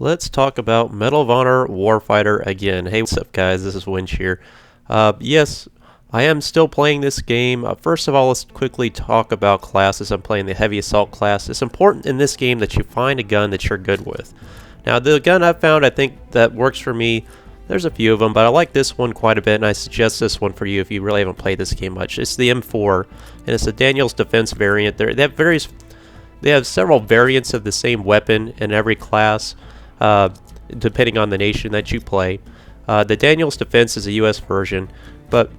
Let's talk about Medal of Honor Warfighter again. Hey, what's up guys? This is Winch here. Yes, I am still playing this game. First of all, let's quickly talk about classes. I'm playing the Heavy Assault class. It's important in this game that you find a gun that you're good with. Now, the gun I've found, I think that works for me. There's a few of them, but I like this one quite a bit, and I suggest this one for you if you really haven't played this game much. It's the M4, and it's the Daniel's Defense variant. They have several variants of the same weapon in every class. Depending on the nation that you play. The Daniel's Defense is a US version, but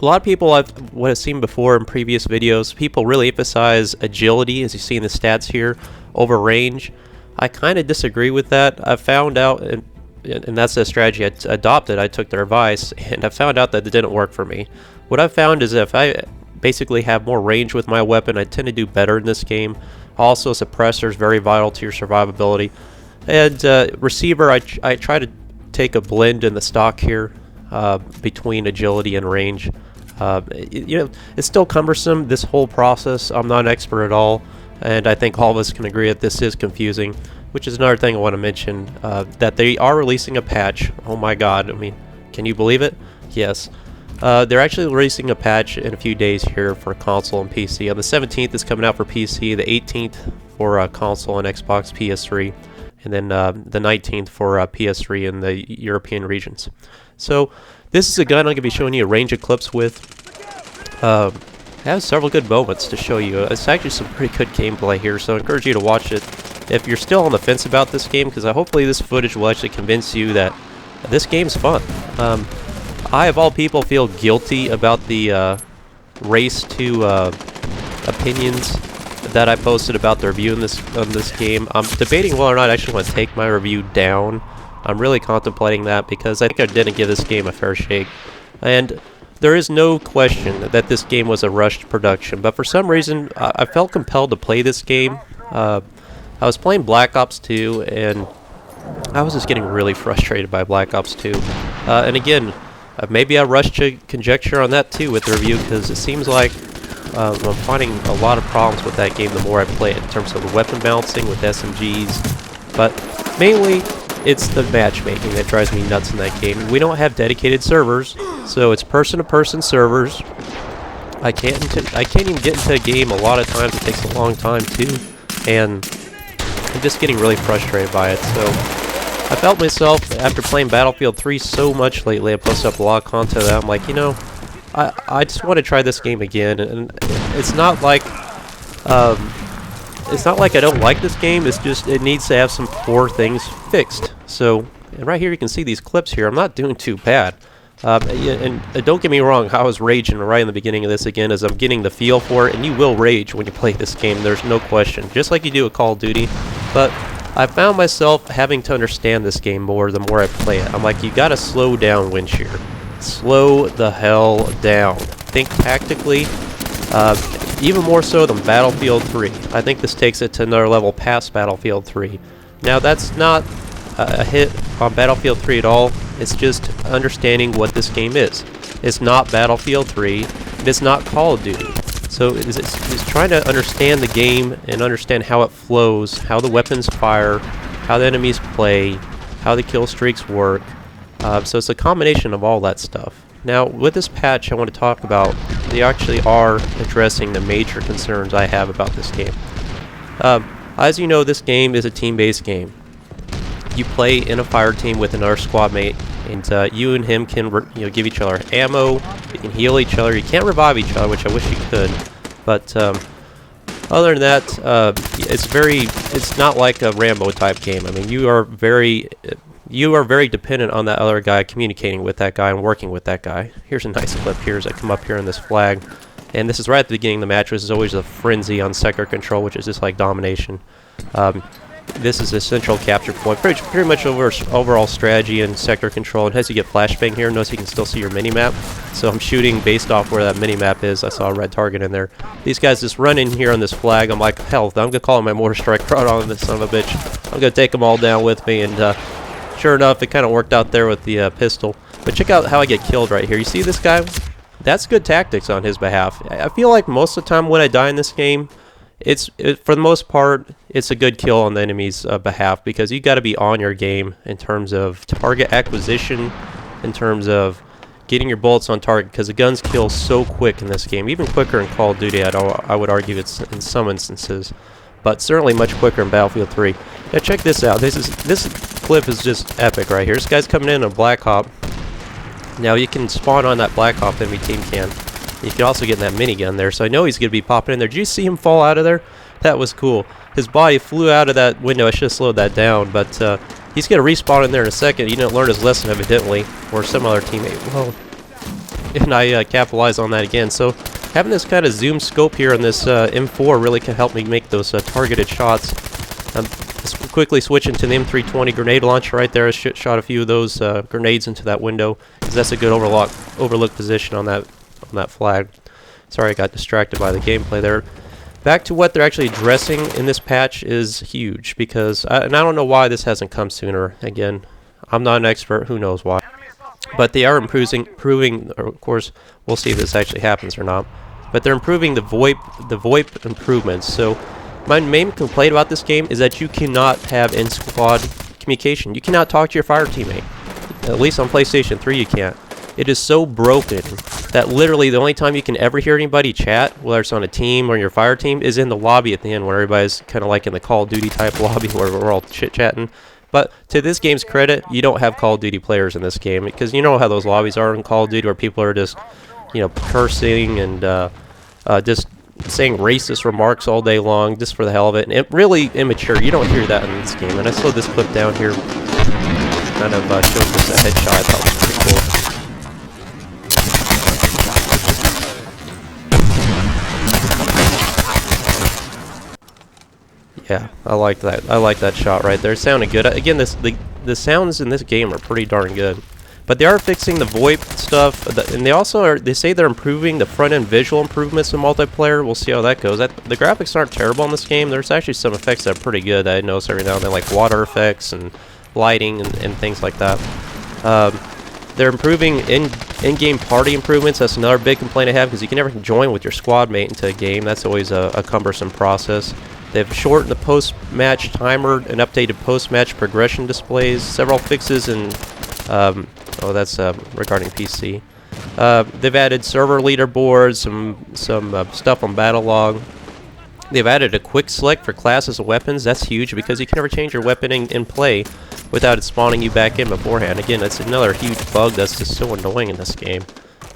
a lot of people what I've seen before in previous videos, people really emphasize agility, as you see in the stats here, over range. I kind of disagree with that. I found out, and that's the strategy I adopted, I took their advice, and I found out that it didn't work for me. What I've found is if I basically have more range with my weapon, I tend to do better in this game. Also, suppressor is very vital to your survivability. And receiver, I try to take a blend in the stock here between agility and range. It's still cumbersome, this whole process. I'm not an expert at all, and I think all of us can agree that this is confusing, which is another thing I want to mention, that they are releasing a patch. Oh my god, I mean, can you believe it? Yes. They're actually releasing a patch in a few days here for console and PC. On the 17th, it's coming out for PC, the 18th for console and Xbox, PS3. And then the 19th for PS3 in the European regions. So this is a gun I'm going to be showing you a range of clips with. I have several good moments to show you. It's actually some pretty good gameplay here, so I encourage you to watch it. If you're still on the fence about this game, because hopefully this footage will actually convince you that this game's fun. I, of all people, feel guilty about the race to opinions that I posted about the review on this game. I'm debating whether or not I actually want to take my review down. I'm really contemplating that because I think I didn't give this game a fair shake. And there is no question that this game was a rushed production, but for some reason I felt compelled to play this game. I was playing Black Ops 2 and I was just getting really frustrated by Black Ops 2. And again, maybe I rushed to conjecture on that too with the review, because it seems like I'm finding a lot of problems with that game the more I play it, in terms of the weapon balancing with SMGs, but mainly it's the matchmaking that drives me nuts in that game. We don't have dedicated servers, so it's person-to-person servers. I can't even get into a game a lot of times. It takes a long time too, and I'm just getting really frustrated by it. So I felt myself, after playing Battlefield 3 so much lately, I posted up a lot of content that I'm like, you know, I just want to try this game again, and it's not like I don't like this game. It's just it needs to have some core things fixed. So, and right here you can see these clips here. I'm not doing too bad, and don't get me wrong. I was raging right in the beginning of this again, as I'm getting the feel for it. And you will rage when you play this game. There's no question, just like you do with Call of Duty. But I found myself having to understand this game more the more I play it. I'm like, you gotta slow down, Winch here. Slow the hell down. Think tactically, even more so than Battlefield 3. I think this takes it to another level past Battlefield 3. Now, that's not a hit on Battlefield 3 at all. It's just understanding what this game is. It's not Battlefield 3. It's not Call of Duty. So it's trying to understand the game and understand how it flows, how the weapons fire, how the enemies play, how the kill streaks work. So it's a combination of all that stuff. Now, with this patch, I want to talk about, they actually are addressing the major concerns I have about this game. As you know, this game is a team-based game. You play in a fire team with another squad mate, and you and him can give each other ammo, you can heal each other, you can't revive each other, which I wish you could, but other than that, it's not like a Rambo type game. I mean, you are very dependent on that other guy, communicating with that guy and working with that guy. Here's a nice clip here as I come up here in this flag. And this is right at the beginning of the match. This is always a frenzy on sector control, which is just like domination. This is a central capture point. Pretty much overall strategy and sector control. And as you get flashbang here, notice you can still see your mini-map. So I'm shooting based off where that mini-map is. I saw a red target in there. These guys just run in here on this flag. I'm like, hell, I'm going to call my mortar strike right on this son of a bitch. I'm going to take them all down with me, and sure enough, it kind of worked out there with the pistol. But check out how I get killed right here. You see this guy? That's good tactics on his behalf. I feel like most of the time when I die in this game, for the most part, it's a good kill on the enemy's behalf, because you got to be on your game in terms of target acquisition, in terms of getting your bullets on target, because the guns kill so quick in this game, even quicker in Call of Duty. I would argue it's in some instances, but certainly much quicker in Battlefield 3. Now check this out. This clip is just epic right here. This guy's coming in a Black Hawk. Now you can spawn on that Black Hawk, the enemy team can. You can also get in that minigun there, so I know he's going to be popping in there. Did you see him fall out of there? That was cool. His body flew out of that window. I should have slowed that down, but he's going to respawn in there in a second. He didn't learn his lesson, evidently, or some other teammate. Well, and I capitalized on that again. So having this kind of zoom scope here on this M4 really can help me make those targeted shots. Quickly switching to the M320 grenade launcher right there. I shot a few of those grenades into that window, because that's a good overlook position on that flag. Sorry, I got distracted by the gameplay there. Back to what they're actually addressing in this patch is huge, because and I don't know why this hasn't come sooner. Again, I'm not an expert, who knows why, but they are improving, of course we'll see if this actually happens or not, but they're improving the VoIP improvements. So my main complaint about this game is that you cannot have in-squad communication. You cannot talk to your fire teammate. At least on PlayStation 3 you can't. It is so broken that literally the only time you can ever hear anybody chat, whether it's on a team or your fire team, is in the lobby at the end, where everybody's kind of like in the Call of Duty type lobby where we're all chit-chatting. But to this game's credit, you don't have Call of Duty players in this game, because you know how those lobbies are in Call of Duty, where people are just, you know, cursing and just saying racist remarks all day long just for the hell of it, and it really immature. You don't hear that in this game. And I slowed this clip down here, kind of shows us a headshot. I thought it was pretty cool. Yeah, I like that. I like that shot right there. It sounded good. Again, the sounds in this game are pretty darn good. But they are fixing the VoIP stuff, and they say they're improving the front-end visual improvements in multiplayer. We'll see how that goes. The graphics aren't terrible in this game. There's actually some effects that are pretty good. I notice every now and then, like water effects and lighting and things like that. They're improving in-game party improvements. That's another big complaint I have, because you can never join with your squad mate into a game. That's always a cumbersome process. They've shortened the post-match timer and updated post-match progression displays. Several fixes in that's regarding PC. They've added server leaderboards, some stuff on battle log. They've added a quick select for classes of weapons. That's huge, because you can never change your weapon in play without it spawning you back in beforehand. Again, that's another huge bug that's just so annoying in this game.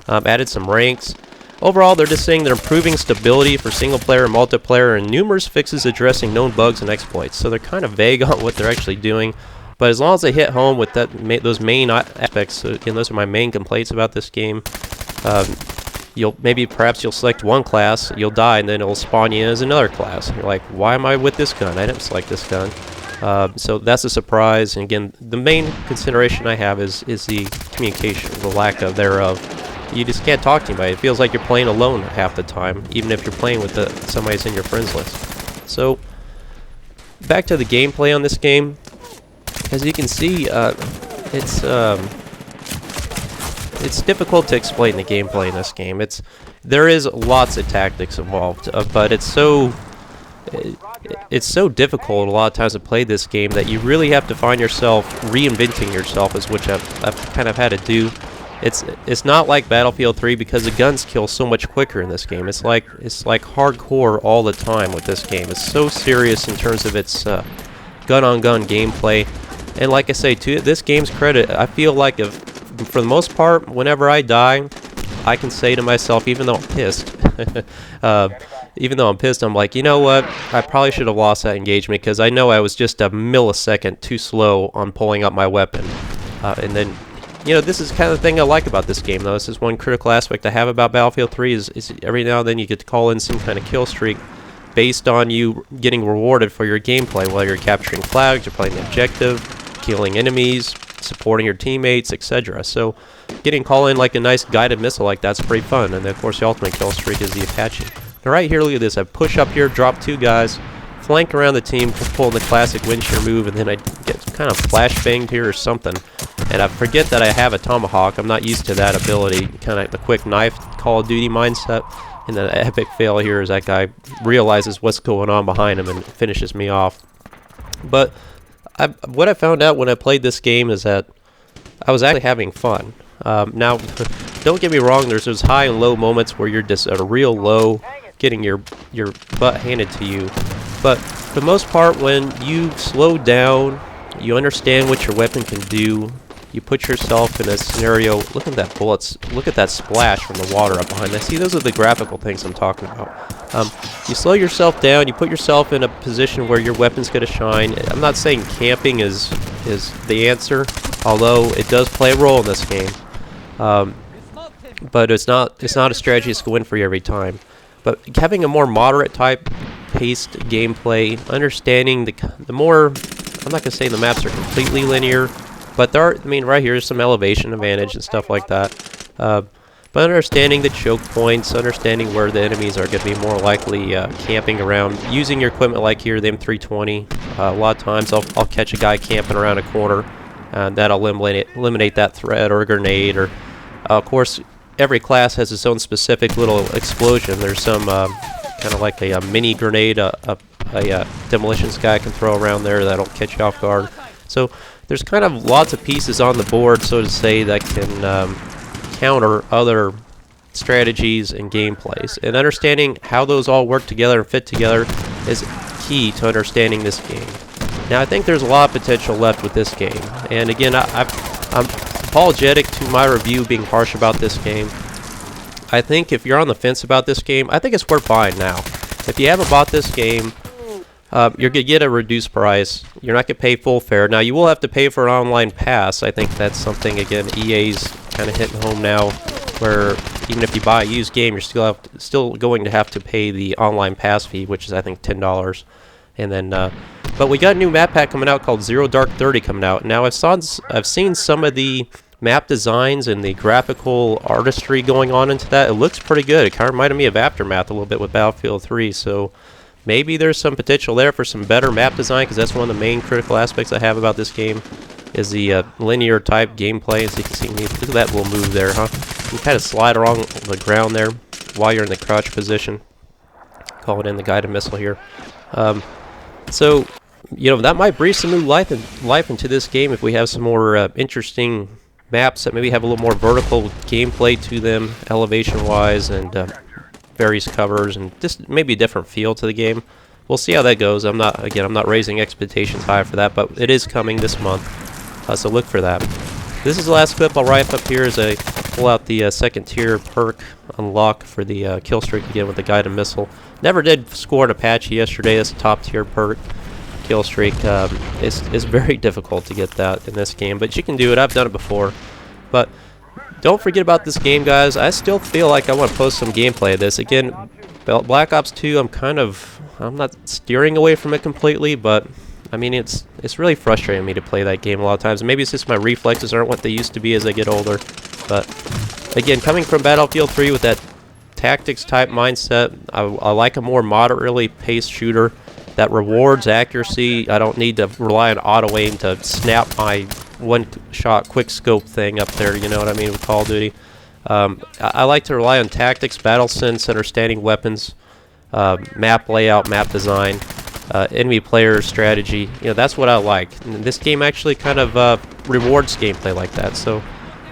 Added some ranks. Overall, they're just saying they're improving stability for single player and multiplayer, and numerous fixes addressing known bugs and exploits. So they're kind of vague on what they're actually doing. But as long as they hit home with those main aspects, and those are my main complaints about this game, perhaps you'll select one class, you'll die, and then it'll spawn you in as another class. And you're like, why am I with this gun? I didn't select this gun. So that's a surprise. And again, the main consideration I have is the communication, the lack of thereof. You just can't talk to anybody. It feels like you're playing alone half the time, even if you're playing with somebody's in your friends list. So back to the gameplay on this game. As you can see, it's difficult to explain the gameplay in this game. There is lots of tactics involved, but it's so difficult a lot of times to play this game that you really have to find yourself reinventing yourself, which I've kind of had to do. It's not like Battlefield 3, because the guns kill so much quicker in this game. It's like hardcore all the time with this game. It's so serious in terms of its gun-on-gun gameplay. And like I say, to this game's credit, I feel like for the most part, whenever I die, I can say to myself, even though I'm pissed, I'm like, you know what? I probably should have lost that engagement, because I know I was just a millisecond too slow on pulling up my weapon. And then, you know, this is kind of the thing I like about this game, though. This is one critical aspect I have about Battlefield 3 is every now and then you get to call in some kind of kill streak based on you getting rewarded for your gameplay, whether you're capturing flags, you're playing the objective, killing enemies, supporting your teammates, etc. So getting call in like a nice guided missile like that's pretty fun. And then of course the ultimate kill streak is the Apache. Now right here, look at this. I push up here, drop two guys, flank around the team, pull the classic wind shear move, and then I get kind of flashbanged here or something. And I forget that I have a tomahawk. I'm not used to that ability, kind of the quick knife Call of Duty mindset. And then the epic fail here is that guy realizes what's going on behind him and finishes me off. But what I found out when I played this game is that I was actually having fun. Now, don't get me wrong, there's those high and low moments where you're just at a real low, getting your butt handed to you. But for the most part, when you slow down, you understand what your weapon can do, you put yourself in a scenario. Look at that bullets, look at that splash from the water up behind. See, those are the graphical things I'm talking about. You slow yourself down, you put yourself in a position where your weapon's going to shine. I'm not saying camping is the answer, although it does play a role in this game. But it's not a strategy that's going to win for you every time. But having a more moderate type paced gameplay, understanding the more, I'm not going to say the maps are completely linear, but there are, I mean, right here is some elevation advantage and stuff like that. But understanding the choke points, understanding where the enemies are going to be more likely camping around, using your equipment like here, the M320. A lot of times I'll catch a guy camping around a corner, and that'll eliminate that threat or a grenade. Or of course, every class has its own specific little explosion. There's some kind of like a mini grenade, a demolitions guy can throw around there that'll catch you off guard. So there's kind of lots of pieces on the board, so to say, that can counter other strategies and gameplays. And understanding how those all work together and fit together is key to understanding this game. Now, I think there's a lot of potential left with this game. And again, I'm apologetic to my review being harsh about this game. I think if you're on the fence about this game, I think it's worth buying now. If you haven't bought this game, you're going to get a reduced price. You're not going to pay full fare. Now, you will have to pay for an online pass. I think that's something, again, EA's kind of hitting home now, where even if you buy a used game, you're still going to have to pay the online pass fee, which is, I think, $10. And then, but we got a new map pack coming out called Zero Dark 30 coming out. Now, I've seen some of the map designs and the graphical artistry going on into that. It looks pretty good. It kind of reminded me of Aftermath a little bit with Battlefield 3, so maybe there's some potential there for some better map design, because that's one of the main critical aspects I have about this game, is the linear type gameplay. As you can see, look at that little move there, huh? You kind of slide along the ground there while you're in the crouch position. Call it in the guided missile here. So, you know, that might breathe some new life into this game if we have some more interesting maps that maybe have a little more vertical gameplay to them, elevation-wise, and various covers, and just maybe a different feel to the game. We'll see how that goes. I'm not raising expectations high for that, but it is coming this month, so look for that. This is the last clip I'll wrap up here as I pull out the second tier perk unlock for the kill streak again with the guided missile. Never did score an Apache yesterday. That's a top tier perk. Kill streak. It's very difficult to get that in this game, but you can do it. I've done it before. But don't forget about this game, guys. I still feel like I want to post some gameplay of this. Again, Black Ops 2, I'm not steering away from it completely, but I mean, it's really frustrating me to play that game a lot of times. Maybe it's just my reflexes aren't what they used to be as I get older. But again, coming from Battlefield 3 with that tactics type mindset, I like a more moderately paced shooter that rewards accuracy. I don't need to rely on auto aim to snap my one-shot quick scope thing up there, you know what I mean, with Call of Duty. I like to rely on tactics, battle sense, understanding weapons, map layout, map design, enemy player strategy. You know, that's what I like. And this game actually kind of rewards gameplay like that. So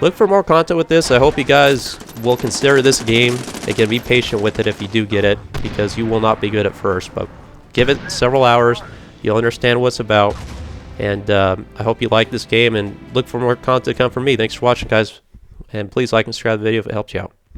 look for more content with this. I hope you guys will consider this game. Again, be patient with it if you do get it, because you will not be good at first. But give it several hours. You'll understand what it's about. And I hope you like this game, and look for more content to come from me. Thanks for watching, guys. And please like and subscribe to the video if it helps you out.